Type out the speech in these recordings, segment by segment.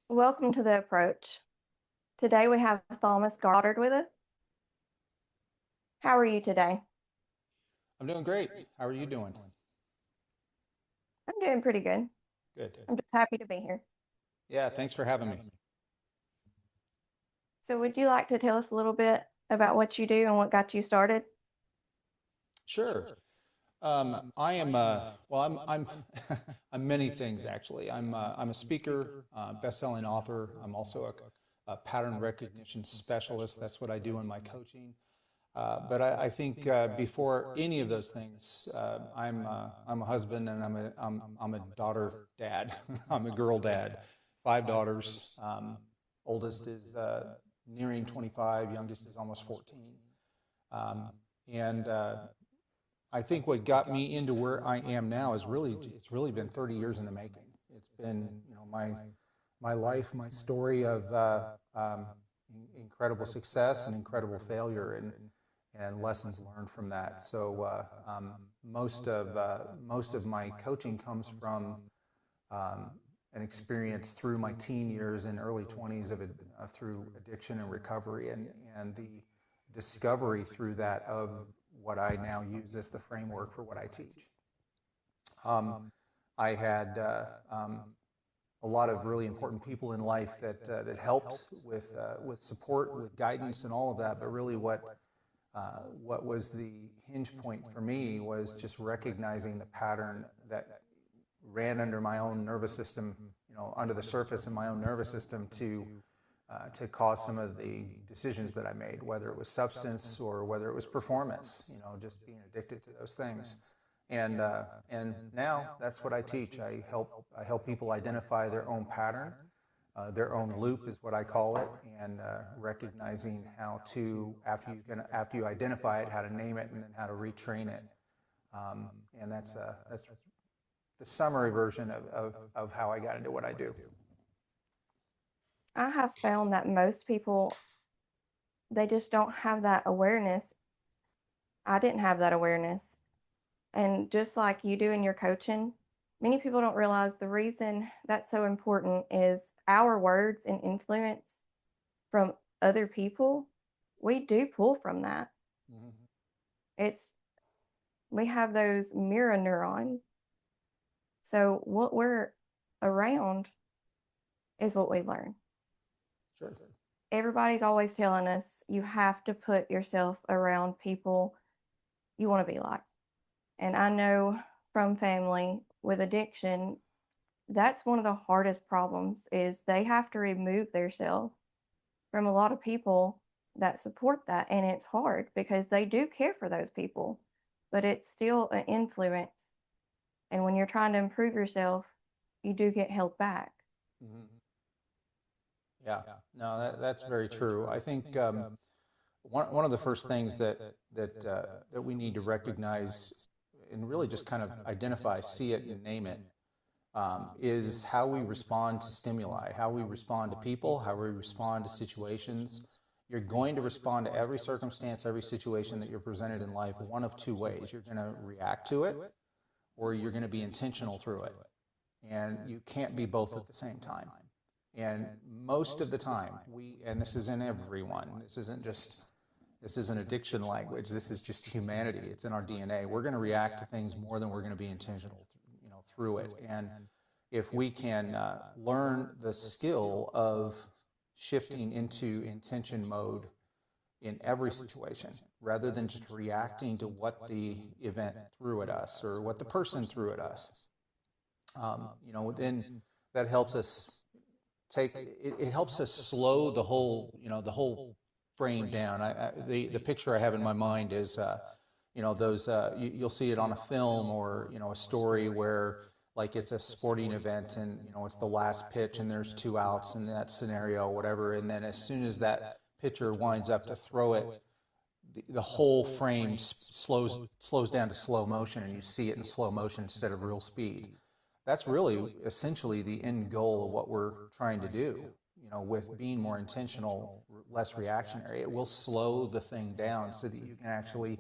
Welcome to The Approach. Today we have Thomas Goddard with us. How are you today? I'm doing great. How are you doing? I'm doing pretty good. Good. I'm just happy to be here. Yeah, thanks for having me. So, would you like to tell us a little bit about what you do and what got you started? Sure. I am I'm I'm many things actually. I'm a speaker, best-selling author. I'm also a pattern recognition specialist. That's what I do in my coaching. But I think before any of those things, I'm a husband and I'm a daughter dad. I'm a girl dad, five daughters. Oldest is nearing 25, youngest is almost 14. And I think what got me into where I am now is it's really been 30 years in the making. It's been, my life, my story of incredible success and incredible failure and lessons learned from that. So most of my coaching comes from an experience through my teen years and early 20s through addiction and recovery and the discovery through that of what I now use as the framework for what I teach. I had a lot of really important people in life that helped with support, with guidance, and all of that. But really, what was the hinge point for me was just recognizing the pattern that ran under my own nervous system, under the surface in my own nervous system to cause some of the decisions that I made, whether it was substance or whether it was performance, just being addicted to those things. And now that's what I teach. I help people identify their own pattern, their own loop is what I call it, and recognizing how to, after you identify it, how to name it, and then how to retrain it. And that's the summary version of how I got into what I do. I have found that most people, they just don't have that awareness. I didn't have that awareness. And just like you do in your coaching, many people don't realize the reason that's so important is our words and influence from other people. We do pull from that. Mm-hmm. It's we have those mirror neurons. So what we're around is what we learn. Sure. Everybody's always telling us you have to put yourself around people you want to be like. And I know from family with addiction, that's one of the hardest problems is they have to remove themselves from a lot of people that support that. And it's hard because they do care for those people, but it's still an influence. And when you're trying to improve yourself, you do get held back. Mm-hmm. Yeah, no, that's very true. I think one of the first things that we need to recognize and really just kind of identify, see it, and name it is how we respond to stimuli, how we respond to people, how we respond to situations. You're going to respond to every circumstance, every situation that you're presented in life one of two ways. You're going to react to it, or you're going to be intentional through it. And you can't be both at the same time. And most of the time, and this is in everyone, this isn't addiction language, this is just humanity, it's in our DNA. We're going to react to things more than we're going to be intentional, through it. And if we can learn the skill of shifting into intention mode in every situation, rather than just reacting to what the event threw at us or what the person threw at us, then that helps us it helps us slow the whole frame down. The picture I have in my mind is those you'll see it on a film or a story where like it's a sporting event and it's the last pitch and there's two outs in that scenario, whatever, and then as soon as that pitcher winds up to throw it, the whole frame slows down to slow motion and you see it in slow motion instead of real speed. That's really essentially the end goal of what we're trying to do, with being more intentional, less reactionary. It will slow the thing down so that you can actually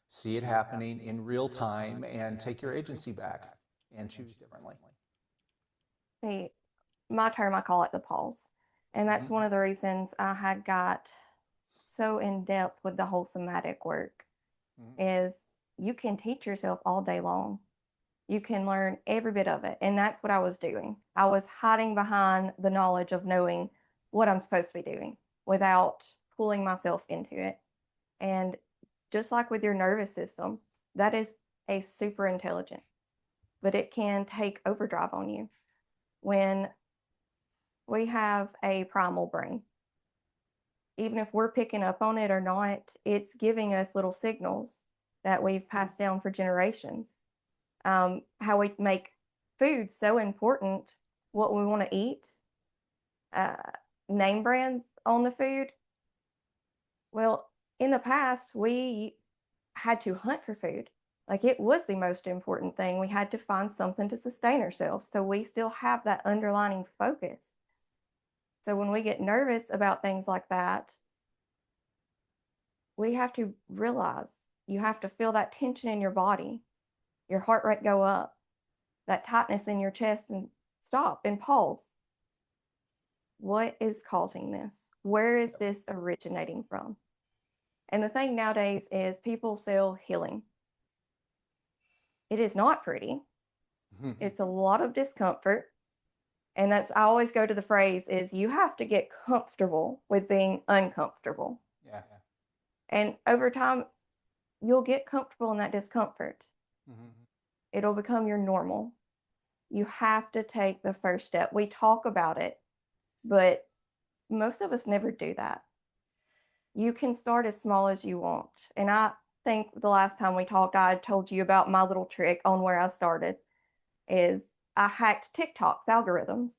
see it happening in real time and take your agency back and choose differently. See, my term, I call it the pause. And that's one of the reasons I had got so in depth with the whole somatic work is you can teach yourself all day long. You can learn every bit of it. And that's what I was doing. I was hiding behind the knowledge of knowing what I'm supposed to be doing without pulling myself into it. And just like with your nervous system, that is a super intelligent, but it can take overdrive on you. When we have a primal brain, even if we're picking up on it or not, it's giving us little signals that we've passed down for generations. How we make food so important, what we want to eat, name brands on the food. Well, in the past, we had to hunt for food. Like it was the most important thing. We had to find something to sustain ourselves. So we still have that underlining focus. So when we get nervous about things like that, we have to realize you have to feel that tension in your body, your heart rate go up, that tightness in your chest, and stop and pause. What is causing this? Where is this originating from? And the thing nowadays is people sell healing. It is not pretty. It's a lot of discomfort. And that's, I always go to the phrase is you have to get comfortable with being uncomfortable. Yeah. And over time, you'll get comfortable in that discomfort. It'll become your normal. You have to take the first step. We talk about it, but most of us never do that. You can start as small as you want. And I think the last time we talked, I told you about my little trick on where I started is I hacked TikTok's algorithms.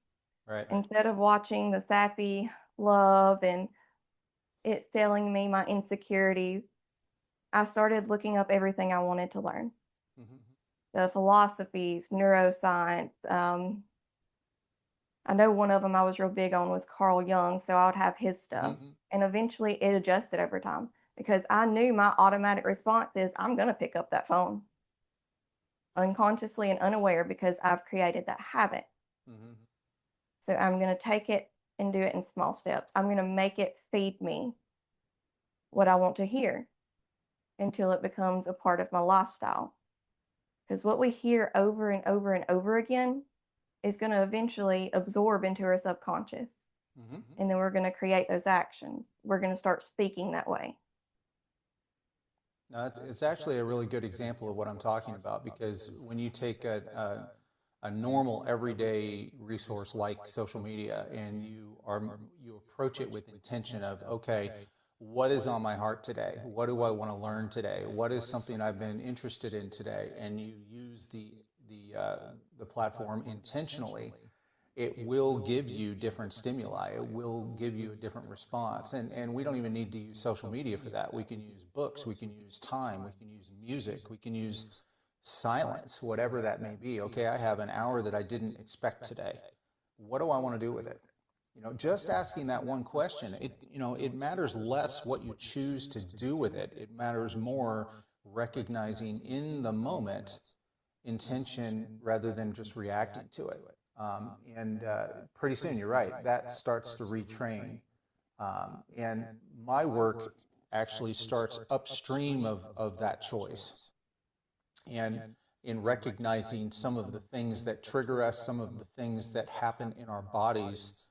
Right. Instead of watching the sappy love and it telling me my insecurities, I started looking up everything I wanted to learn. The philosophies, neuroscience. I know one of them I was real big on was Carl Jung, so I would have his stuff. And eventually it adjusted over time because I knew my automatic response is I'm going to pick up that phone unconsciously and unaware because I've created that habit. So I'm going to take it and do it in small steps. I'm going to make it feed me what I want to hear until it becomes a part of my lifestyle. Because what we hear over and over and over again is going to eventually absorb into our subconscious. And then we're going to create those actions. We're going to start speaking that way. No, it's actually a really good example of what I'm talking about, because when you take a normal everyday resource like social media and you approach it with intention of, okay, what is on my heart today? What do I want to learn today? What is something I've been interested in today? And you use the platform intentionally, it will give you different stimuli. It will give you a different response. And we don't even need to use social media for that. We can use books, we can use time, we can use music, we can use silence, whatever that may be. Okay, I have an hour that I didn't expect today. What do I want to do with it? Just asking that one question, it matters less what you choose to do with it. It matters more recognizing in the moment intention rather than just reacting to it. And pretty soon, you're right, that starts to retrain. And my work actually starts upstream of that choice. And in recognizing some of the things that trigger us, some of the things that happen in our bodies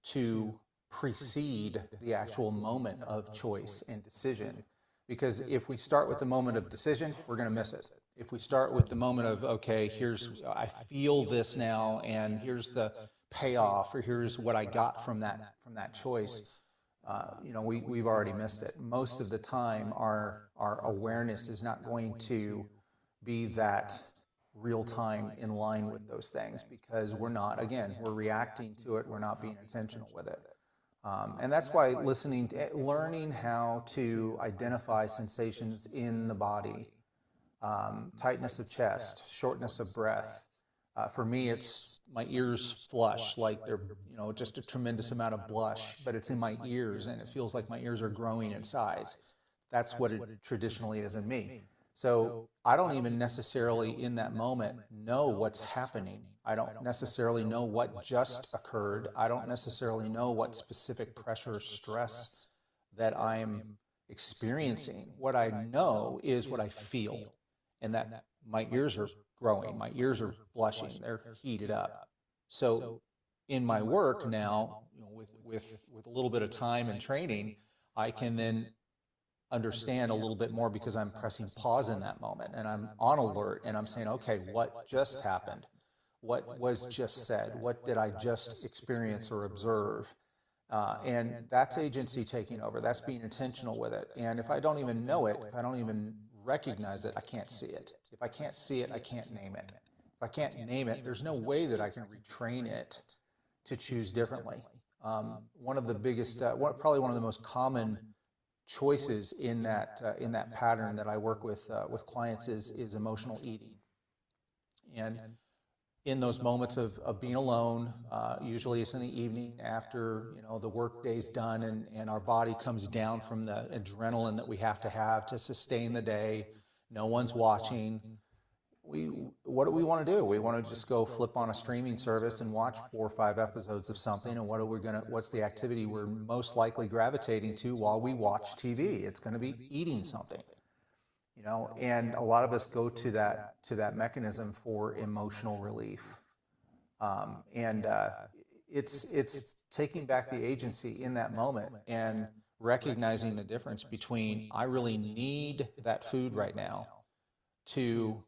to precede the actual moment of choice and decision. Because if we start with the moment of decision, we're going to miss it. If we start with the moment of, okay, I feel this now, and here's the payoff, or here's what I got from that choice, we've already missed it. Most of the time, our awareness is not going to be that real time in line with those things, because we're reacting to it. We're not being intentional with it. And that's why learning how to identify sensations in the body, tightness of chest, shortness of breath. For me, it's my ears flush, like they're, just a tremendous amount of blush, but it's in my ears and it feels like my ears are growing in size. That's what it traditionally is in me. So I don't even necessarily in that moment know what's happening. I don't necessarily know what just occurred. I don't necessarily know what specific pressure, stress that I'm experiencing. What I know is what I feel, and that my ears are growing, my ears are blushing, they're heated up. So in my work now, with a little bit of time and training, I can then understand a little bit more because I'm pressing pause in that moment and I'm on alert and I'm saying, okay, what just happened? What was just said? What did I just experience or observe? And that's agency taking over. That's being intentional with it. And if I don't even know it, if I don't even recognize it, I can't see it. If I can't see it, I can't name it. If I can't name it, there's no way that I can retrain it to choose differently. One of the biggest, probably one of the most common choices in that pattern that I work with clients is emotional eating. And in those moments of being alone, usually it's in the evening after the work day's done and our body comes down from the adrenaline that we have to sustain the day. No one's watching. What do we want to do? We want to just go flip on a streaming service and watch 4 or 5 episodes of something. And what's the activity we're most likely gravitating to while we watch TV? It's going to be eating something. And a lot of us go to that mechanism for emotional relief. It's taking back the agency in that moment and recognizing the difference between I really need that food right now to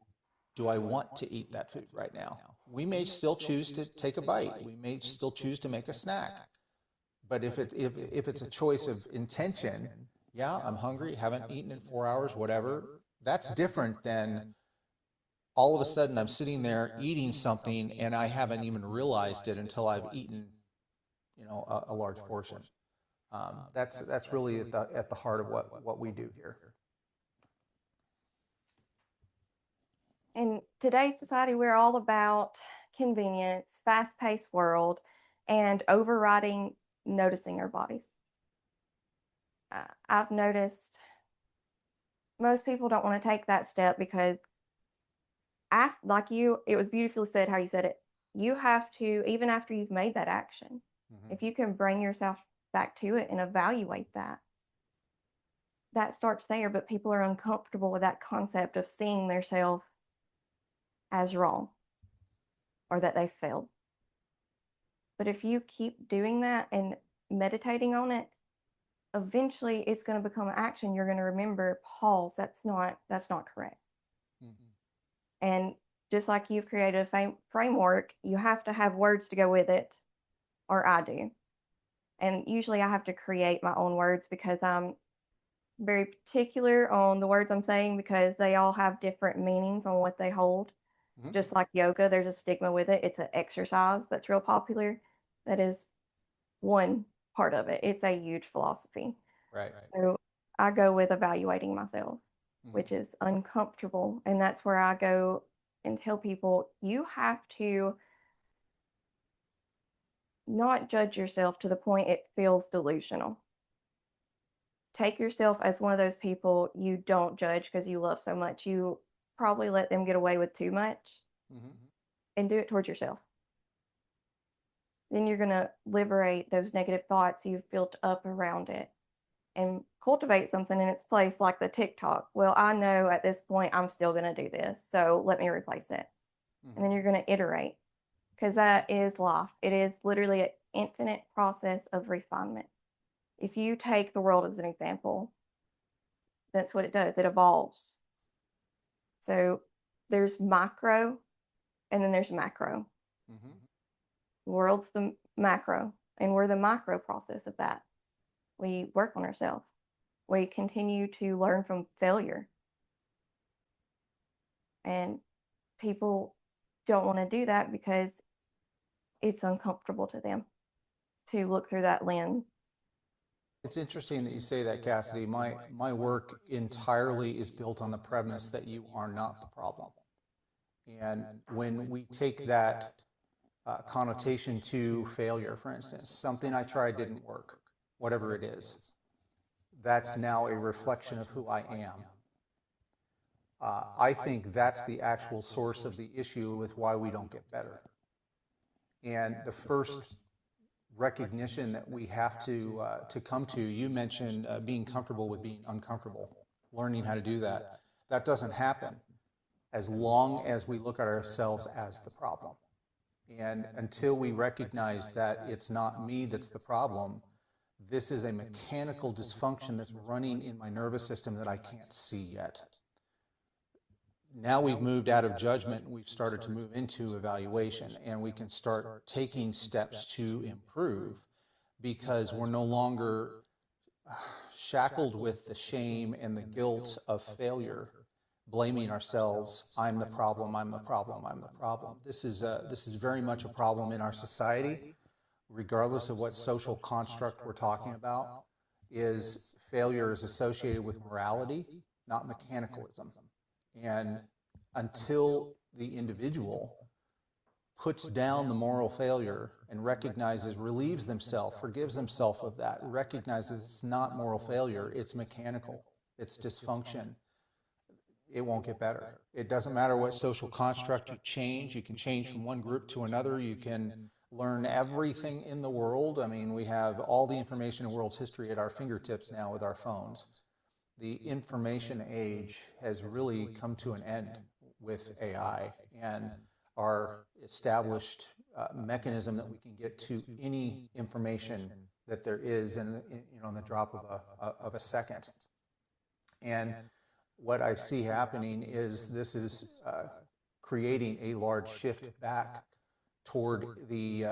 do I want to eat that food right now? We may still choose to take a bite. We may still choose to make a snack. But if it's a choice of intention, yeah, I'm hungry, haven't eaten in 4 hours, whatever, that's different than all of a sudden I'm sitting there eating something and I haven't even realized it until I've eaten, a large portion. That's really at the heart of what we do here. In today's society, we're all about convenience, fast-paced world, and overriding noticing our bodies. I've noticed most people don't want to take that step because, like you, it was beautifully said how you said it. You have to, even after you've made that action, if you can bring yourself back to it and evaluate that starts there. But people are uncomfortable with that concept of seeing themselves as wrong or that they failed. But if you keep doing that and meditating on it, eventually it's going to become action. You're going to remember, pause, that's not correct. And just like you've created a framework, you have to have words to go with it, or I do. And usually I have to create my own words because I'm very particular on the words I'm saying because they all have different meanings on what they hold. Just like yoga, there's a stigma with it. It's an exercise that's real popular. That is one part of it. It's a huge philosophy. Right. So I go with evaluating myself, which is uncomfortable. And that's where I go and tell people, you have to not judge yourself to the point it feels delusional. Take yourself as one of those people you don't judge because you love so much. You probably let them get away with too much, and do it towards yourself. Then you're going to liberate those negative thoughts you've built up around it and cultivate something in its place, like the TikTok. Well, I know at this point I'm still going to do this, so let me replace it. And then you're going to iterate, because that is life. It is literally an infinite process of refinement. If you take the world as an example, that's what it does. It evolves. So there's micro and then there's macro. The world's the macro, and we're the micro process of that. We work on ourselves. We continue to learn from failure. And people don't want to do that because it's uncomfortable to them to look through that lens. It's interesting that you say that, Cassidy. My work entirely is built on the premise that you are not the problem. And when we take that connotation to failure, for instance, something I tried didn't work, whatever it is, that's now a reflection of who I am. I think that's the actual source of the issue with why we don't get better. And the first recognition that we have to come to, you mentioned being comfortable with being uncomfortable, learning how to do that. That doesn't happen as long as we look at ourselves as the problem. And until we recognize that it's not me that's the problem, this is a mechanical dysfunction that's running in my nervous system that I can't see yet. Now we've moved out of judgment and we've started to move into evaluation, and we can start taking steps to improve because we're no longer shackled with the shame and the guilt of failure, blaming ourselves. I'm the problem, I'm the problem, I'm the problem. This is very much a problem in our society, regardless of what social construct we're talking about. Is failure is associated with morality, not mechanicalism. And until the individual puts down the moral failure and recognizes, relieves themselves, forgives themselves of that, recognizes it's not moral failure, it's mechanical, it's dysfunction, it won't get better. It doesn't matter what social construct you change. You can change from one group to another. You can learn everything in the world. I mean, we have all the information in world's history at our fingertips now with our phones. The information age has really come to an end with AI and our established mechanism that we can get to any information that there is in the drop of a second. And what I see happening is this is creating a large shift back toward the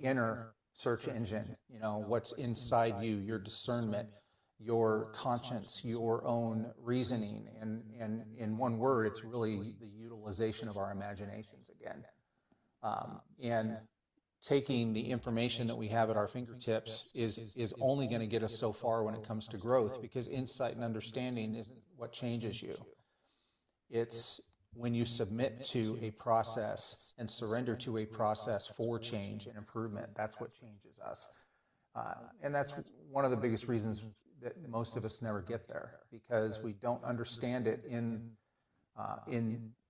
inner search engine. You know, what's inside you, your discernment, your conscience, your own reasoning, and in one word, it's really the utilization of our imaginations again. And taking the information that we have at our fingertips is only going to get us so far when it comes to growth, because insight and understanding isn't what changes you. It's when you submit to a process and surrender to a process for change and improvement. That's what changes us. And that's one of the biggest reasons that most of us never get there, because we don't understand it in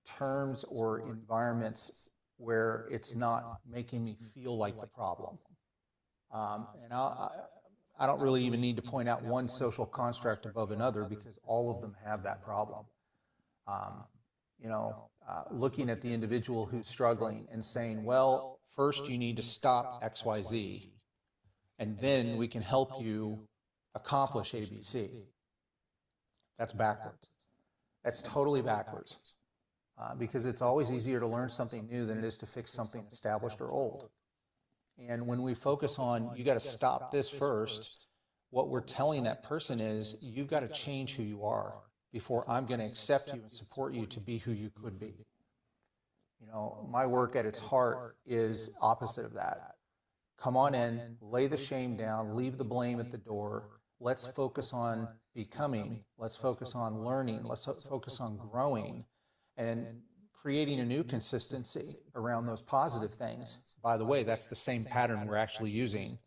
terms or environments where it's not making me feel like the problem. And I don't really even need to point out one social construct above another, because all of them have that problem. Looking at the individual who's struggling and saying, well, first you need to stop XYZ, and then we can help you accomplish ABC. That's backwards. That's totally backwards. Because it's always easier to learn something new than it is to fix something established or old. And when we focus on, you got to stop this first, what we're telling that person is, you've got to change who you are before I'm going to accept you and support you to be who you could be. You know, my work at its heart is opposite of that. Come on in, lay the shame down, leave the blame at the door. Let's focus on becoming. Let's focus on learning. Let's focus on growing and creating a new consistency around those positive things. By the way, that's the same pattern we're actually using.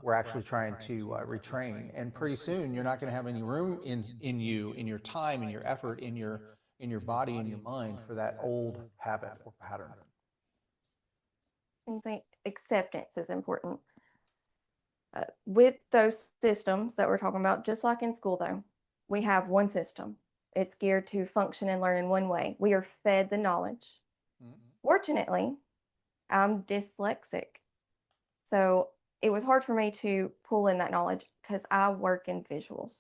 We're actually trying to retrain. And pretty soon, you're not going to have any room in you, in your time, in your effort, in your body, in your mind for that old habit or pattern. I think acceptance is important. With those systems that we're talking about, just like in school, though, we have one system. It's geared to function and learn in one way. We are fed the knowledge. Mm-hmm. Fortunately, I'm dyslexic. So it was hard for me to pull in that knowledge because I work in visuals.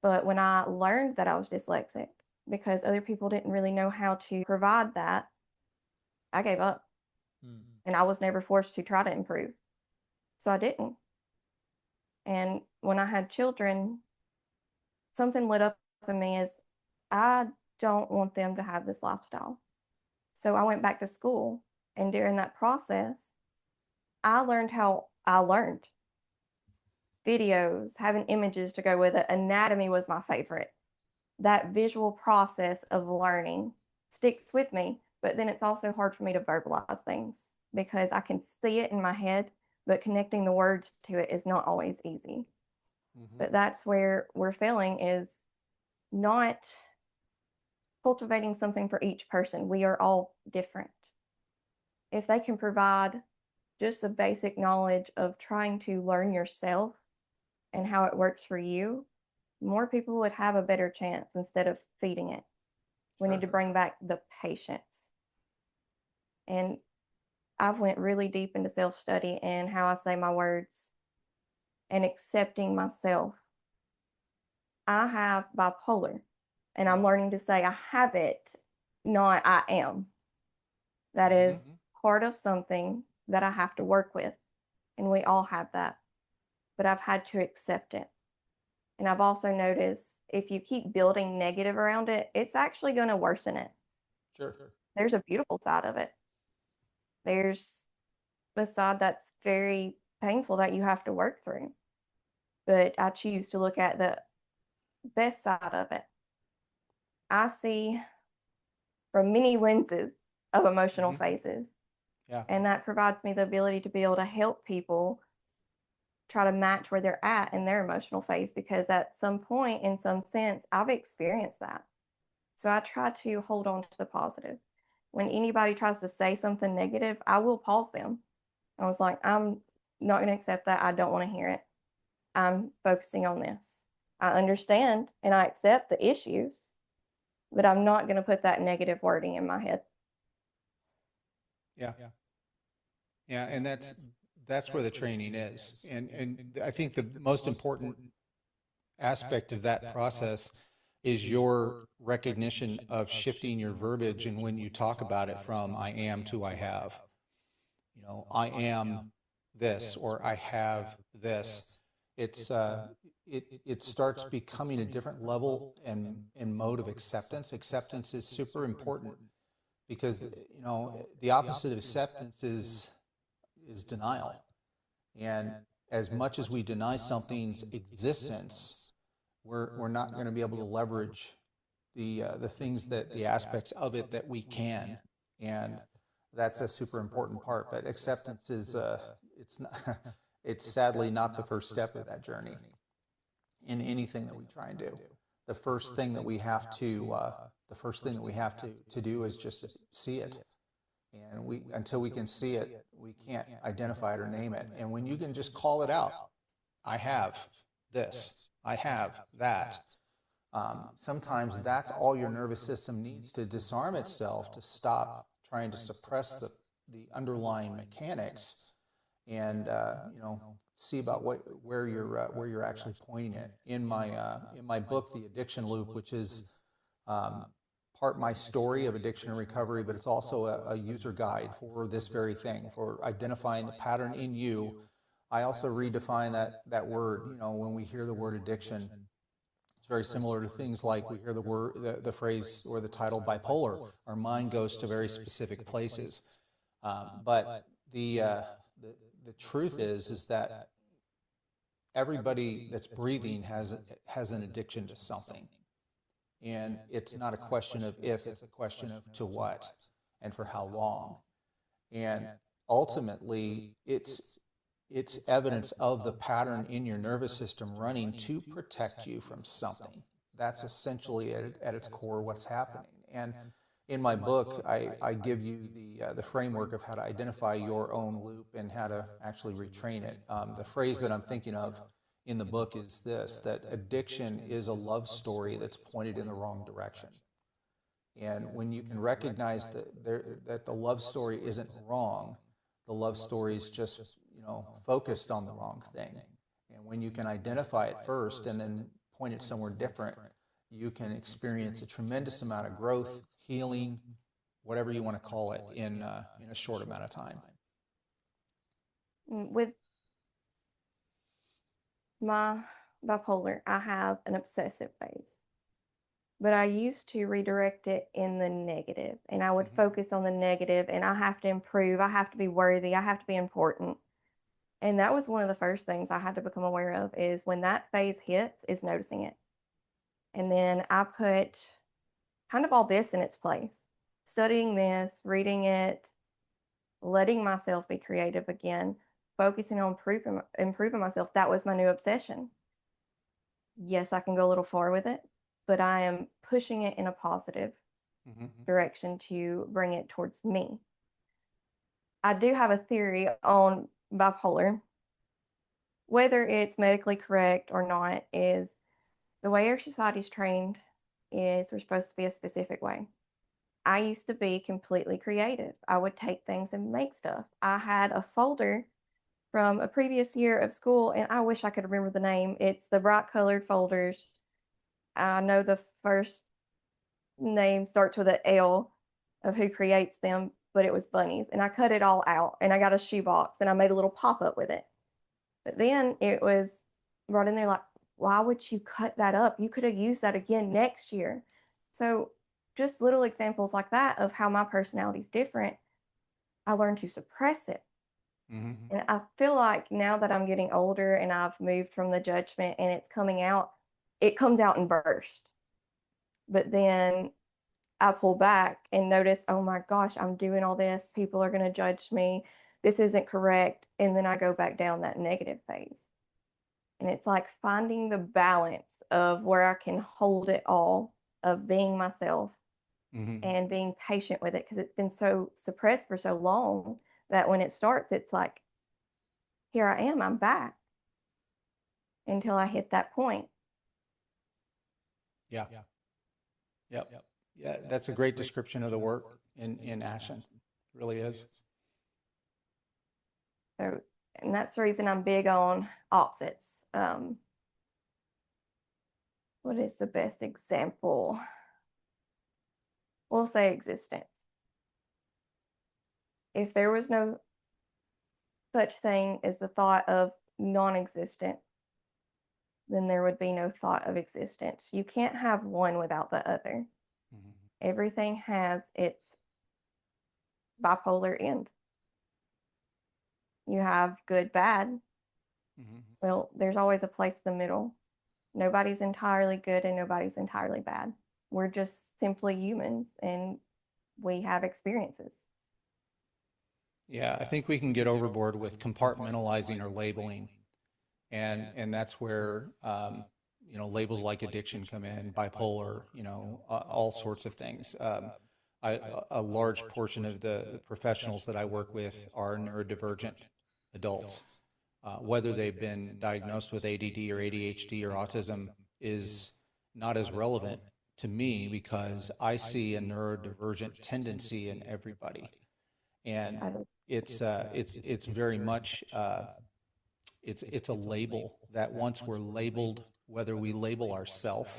But when I learned that I was dyslexic, because other people didn't really know how to provide that, I gave up. Mm-hmm. And I was never forced to try to improve. So I didn't. And when I had children, something lit up in me is, I don't want them to have this lifestyle. So I went back to school, and during that process, I learned how I learned. Videos, having images to go with it. Anatomy was my favorite. That visual process of learning sticks with me, but then it's also hard for me to verbalize things because I can see it in my head, but connecting the words to it is not always easy. Mm-hmm. But that's where we're failing, is not cultivating something for each person. We are all different. If they can provide just the basic knowledge of trying to learn yourself and how it works for you, more people would have a better chance instead of feeding it. We need to bring back the patience. And I've went really deep into self-study and how I say my words and accepting myself. I have bipolar, and I'm learning to say I have it, not I am. That is part of something that I have to work with, and we all have that. But I've had to accept it. And I've also noticed if you keep building negative around it, it's actually going to worsen it. Sure. There's a beautiful side of it. There's a side that's very painful that you have to work through. But I choose to look at the best side of it. I see from many lenses of emotional phases. Yeah. And that provides me the ability to be able to help people try to match where they're at in their emotional phase, because at some point, in some sense, I've experienced that. So I try to hold on to the positive. When anybody tries to say something negative, I will pause them. I was like, I'm not going to accept that. I don't want to hear it. I'm focusing on this. I understand and I accept the issues, but I'm not going to put that negative wording in my head. Yeah. Yeah. And that's where the training is. And I think the most important aspect of that process is your recognition of shifting your verbiage. And when you talk about it from I am to I have, you know, I am this, or I have this, it starts becoming a different level and mode of acceptance. Acceptance is super important because, you know, the opposite of acceptance is denial. And as much as we deny something's existence, we're not going to be able to leverage the things that the aspects of it that we can. And that's a super important part. But acceptance is it's not, it's sadly not the first step of that journey in anything that we try and do. The first thing that we have to do is just see it. And until we can see it, we can't identify it or name it. And when you can just call it out, I have this, I have that. Sometimes that's all your nervous system needs to disarm itself, to stop trying to suppress the underlying mechanics, and you know, see about where you're actually pointing it. In my book, The Addiction Loop, which is part my story of addiction and recovery, but it's also a user guide for this very thing, for identifying the pattern in you. I also redefine that word. You know, when we hear the word addiction, it's very similar to things like we hear the phrase or the title bipolar. Our mind goes to very specific places. But the truth is that everybody that's breathing has an addiction to something. And it's not a question of if, it's a question of to what and for how long. And ultimately, it's evidence of the pattern in your nervous system running to protect you from something. That's essentially at its core what's happening. And in my book, I give you the framework of how to identify your own loop and how to actually retrain it. The phrase that I'm thinking of in the book is this: that addiction is a love story that's pointed in the wrong direction. And when you can recognize that the love story isn't wrong, the love story is just, you know, focused on the wrong thing. And when you can identify it first and then point it somewhere different, you can experience a tremendous amount of growth, healing, whatever you want to call it, in a short amount of time. With my bipolar, I have an obsessive phase, but I used to redirect it in the negative, and I would focus on the negative, and I have to improve, I have to be worthy, I have to be important. And that was one of the first things I had to become aware of, is when that phase hits, is noticing it. And then I put kind of all this in its place, studying this, reading it, letting myself be creative again, focusing on improving myself. That was my new obsession. Yes, I can go a little far with it, but I am pushing it in a positive. direction to bring it towards me. I do have a theory on bipolar. Whether it's medically correct or not is the way our society's trained is we're supposed to be a specific way. I used to be completely creative. I would take things and make stuff. I had a folder from a previous year of school, and I wish I could remember the name. It's the bright colored folders. I know the first name starts with an L of who creates them, but it was bunnies. And I cut it all out and I got a shoebox and I made a little pop up with it. But then it was brought in there like, why would you cut that up? You could have used that again next year. So just little examples like that of how my personality is different. I learned to suppress it. And I feel like now that I'm getting older and I've moved from the judgment and it's coming out, it comes out in bursts. But then I pull back and notice, oh my gosh, I'm doing all this. People are going to judge me. This isn't correct. And then I go back down that negative phase. And it's like finding the balance of where I can hold it all, of being myself and being patient with it, because it's been so suppressed for so long that when it starts, it's like, here I am, I'm back until I hit that point. Yeah. Yep. Yeah, that's a great description of the work in action. It really is. So, and that's the reason I'm big on opposites. What is the best example? We'll say existence. If there was no such thing as the thought of non-existent, then there would be no thought of existence. You can't have one without the other. Everything has its bipolar end. You have good, bad. Well, there's always a place in the middle. Nobody's entirely good and nobody's entirely bad. We're just simply humans and we have experiences. Yeah, I think we can get overboard with compartmentalizing or labeling, and that's where labels like addiction come in, bipolar, all sorts of things. A large portion of the professionals that I work with are neurodivergent adults. Whether they've been diagnosed with ADD or ADHD or autism is not as relevant to me because I see a neurodivergent tendency in everybody, and it's very much it's a label that once we're labeled, whether we label ourselves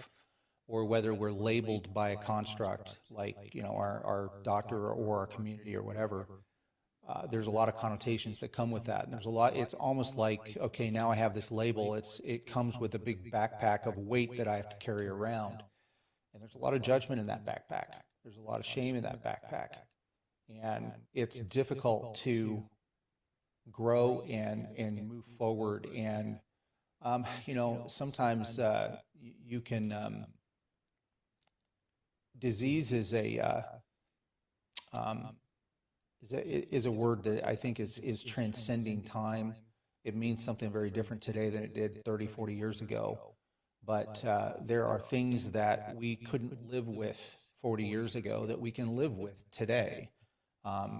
or whether we're labeled by a construct like our doctor or our community or whatever. There's a lot of connotations that come with that. And there's a lot, it's almost like, okay, now I have this label. It comes with a big backpack of weight that I have to carry around. And there's a lot of judgment in that backpack. There's a lot of shame in that backpack. And it's difficult to grow and move forward. And, sometimes you can, disease is a word that I think is transcending time. It means something very different today than it did 30, 40 years ago. But there are things that we couldn't live with 40 years ago that we can live with today.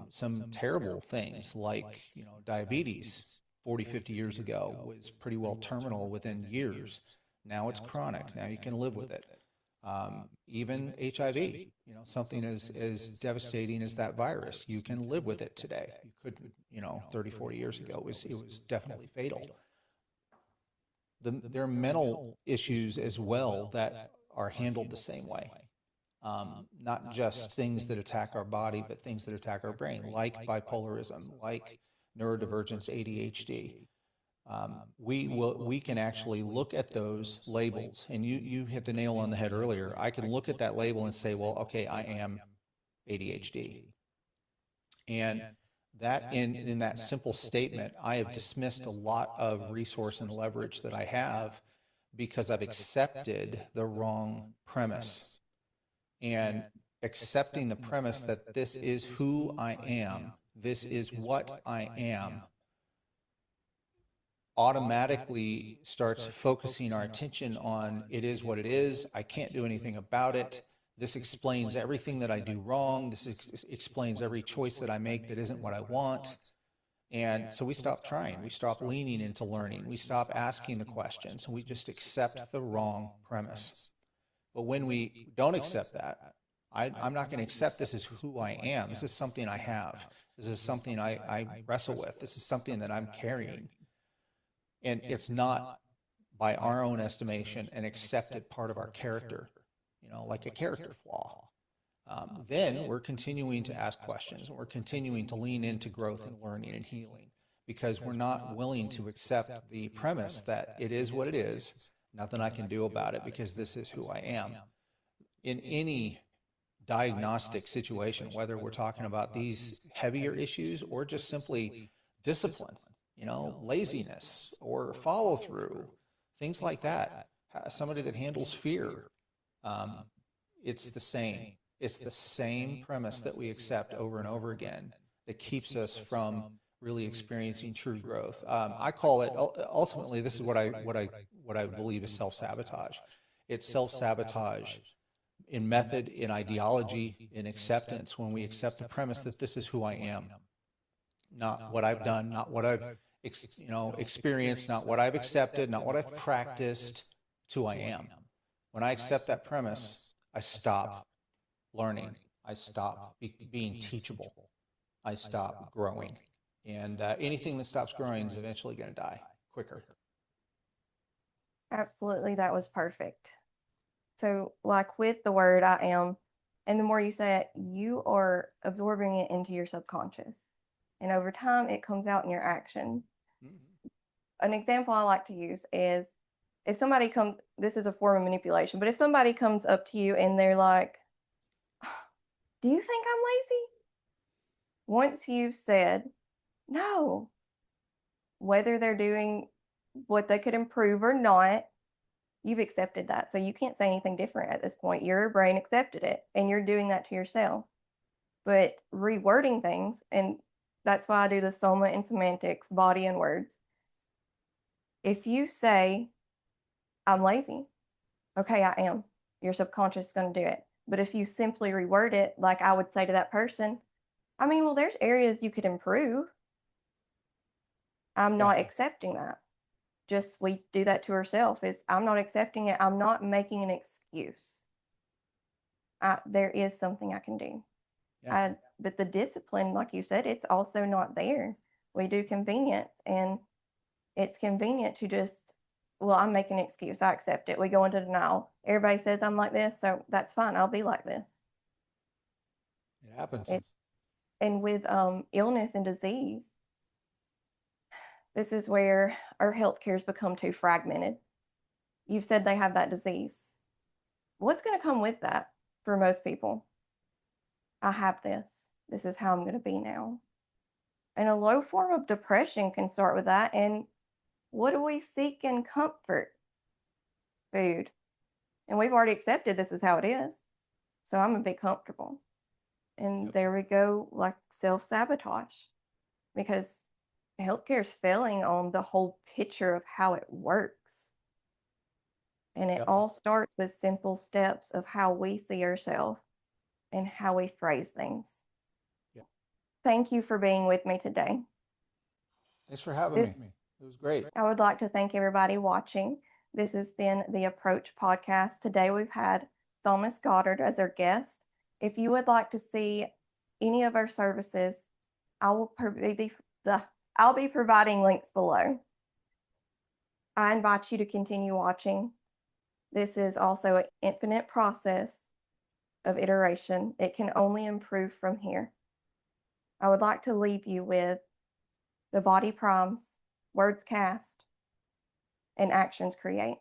Some terrible things like, diabetes 40, 50 years ago was pretty well terminal within years. Now it's chronic. Now you can live with it. Even HIV, something as devastating as that virus, you can live with it today. You couldn't, 30, 40 years ago, it was definitely fatal. There are mental issues as well that are handled the same way. Not just things that attack our body, but things that attack our brain, like bipolarism, like neurodivergence, ADHD. We can actually look at those labels, and you hit the nail on the head earlier. I can look at that label and say, well, okay, I am ADHD. And that in that simple statement, I have dismissed a lot of resource and leverage that I have because I've accepted the wrong premise. And accepting the premise that this is who I am, this is what I am, automatically starts focusing our attention on it is what it is. I can't do anything about it. This explains everything that I do wrong. This explains every choice that I make that isn't what I want. And so we stop trying. We stop leaning into learning. We stop asking the questions, and we just accept the wrong premise. But when we don't accept that, I'm not going to accept this as who I am. This is something I have. This is something I wrestle with. This is something that I'm carrying. And it's not, by our own estimation, an accepted part of our character, like a character flaw. Then we're continuing to ask questions. We're continuing to lean into growth and learning and healing, because we're not willing to accept the premise that it is what it is, nothing I can do about it because this is who I am. In any diagnostic situation, whether we're talking about these heavier issues or just simply discipline, laziness or follow through, things like that, somebody that handles fear, it's the same. It's the same premise that we accept over and over again that keeps us from really experiencing true growth. I call it, ultimately, this is what I believe is self-sabotage. It's self-sabotage in method, in ideology, in acceptance, when we accept the premise that this is who I am, not what I've done, not what I've experienced, not what I've accepted, not what I've practiced. It's who I am. When I accept that premise, I stop learning. I stop being teachable. I stop growing. And anything that stops growing is eventually going to die quicker. Absolutely, that was perfect. So, like with the word I am, and the more you say it, you are absorbing it into your subconscious. And over time, it comes out in your action. Mm-hmm. An example I like to use is if somebody comes, this is a form of manipulation, but if somebody comes up to you and they're like, do you think I'm lazy? Once you've said no, whether they're doing what they could improve or not, you've accepted that. So you can't say anything different at this point. Your brain accepted it, and you're doing that to yourself. But rewording things, and that's why I do the soma and semantics, body and words. If you say, I'm lazy, okay, I am. Your subconscious is going to do it. But if you simply reword it, like I would say to that person, I mean, well, there's areas you could improve. I'm not accepting that. Just we do that to ourselves, is I'm not accepting it. I'm not making an excuse. There is something I can do. Yeah. But the discipline, like you said, it's also not there. We do convenience, and it's convenient to just, well, I'm making an excuse. I accept it. We go into denial. Everybody says I'm like this, so that's fine. I'll be like this. It happens. And with illness and disease, this is where our healthcare has become too fragmented. You've said they have that disease. What's going to come with that for most people? I have this. This is how I'm going to be now. And a low form of depression can start with that. And what do we seek in comfort? Food. And we've already accepted this is how it is. So I'm going to be comfortable. And there we go, like self-sabotage. Because healthcare is failing on the whole picture of how it works. And it all starts with simple steps of how we see ourselves and how we phrase things. Thank you for being with me today. Thanks for having me. It was great. I would like to thank everybody watching. This has been the Approach Podcast. Today we've had Thomas Goddard as our guest. If you would like to see any of our services, I'll be providing links below. I invite you to continue watching. This is also an infinite process of iteration. It can only improve from here. I would like to leave you with the body primes, words cast, and actions create.